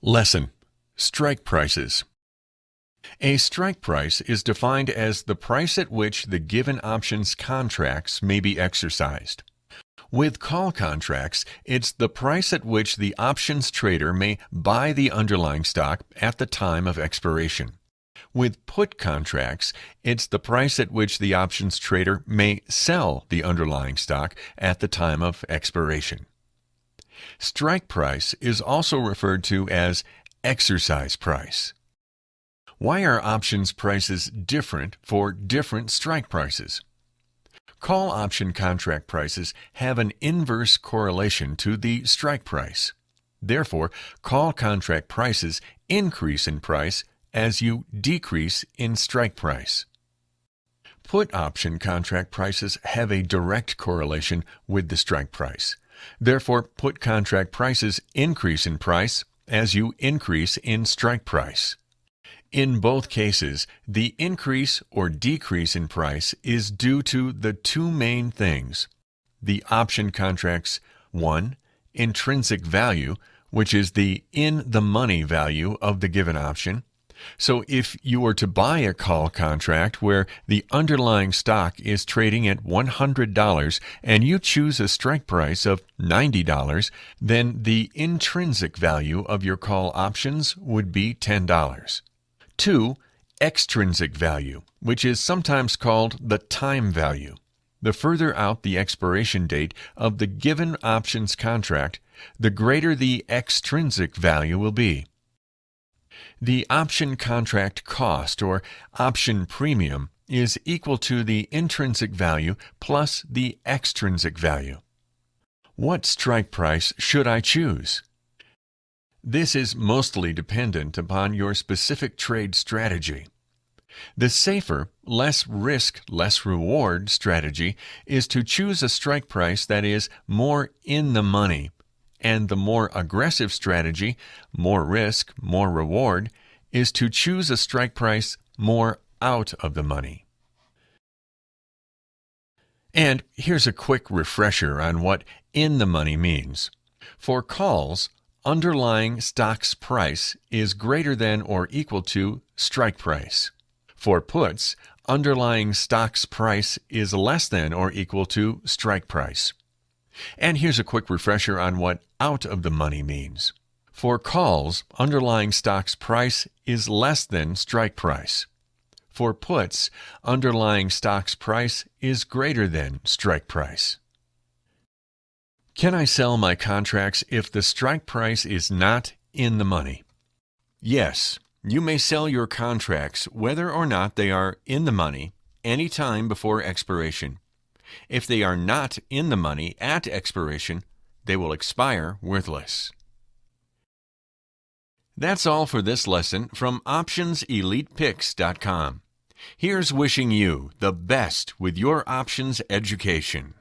Lesson: Strike prices. A strike price is defined as the price at which the given options contracts may be exercised. With call contracts, it's the price at which the options trader may buy the underlying stock at the time of expiration. With put contracts, it's the price at which the options trader may sell the underlying stock at the time of expiration. Strike price is also referred to as exercise price. Why are options prices different for different strike prices? Call option contract prices have an inverse correlation to the strike price. Therefore, call contract prices increase in price as you decrease in strike price. Put option contract prices have a direct correlation with the strike price. Therefore, put contract prices increase in price as you increase in strike price. In both cases, the increase or decrease in price is due to the two main things: the option contract's 1. Intrinsic value, which is the in-the-money value of the given option. So if you were to buy a call contract where the underlying stock is trading at $100 and you choose a strike price of $90, then the intrinsic value of your call options would be $10. 2. Extrinsic value, which is sometimes called the time value. The further out the expiration date of the given options contract, the greater the extrinsic value will be. The option contract cost, or option premium, is equal to the intrinsic value plus the extrinsic value. What strike price should I choose? This is mostly dependent upon your specific trade strategy. The safer, less risk, less reward strategy is to choose a strike price that is more in the money, and the more aggressive strategy, more risk, more reward, is to choose a strike price more out of the money. And here's a quick refresher on what in the money means. For calls, underlying stock's price is greater than or equal to strike price. For puts, underlying stock's price is less than or equal to strike price. And here's a quick refresher on what out of the money means. For calls, underlying stock's price is less than strike price. For puts, underlying stock's price is greater than strike price. Can I sell my contracts if the strike price is not in the money? Yes, you may sell your contracts whether or not they are in the money any time before expiration. If they are not in the money at expiration, they will expire worthless. That's all for this lesson from OptionsElitePicks.com. Here's wishing you the best with your options education.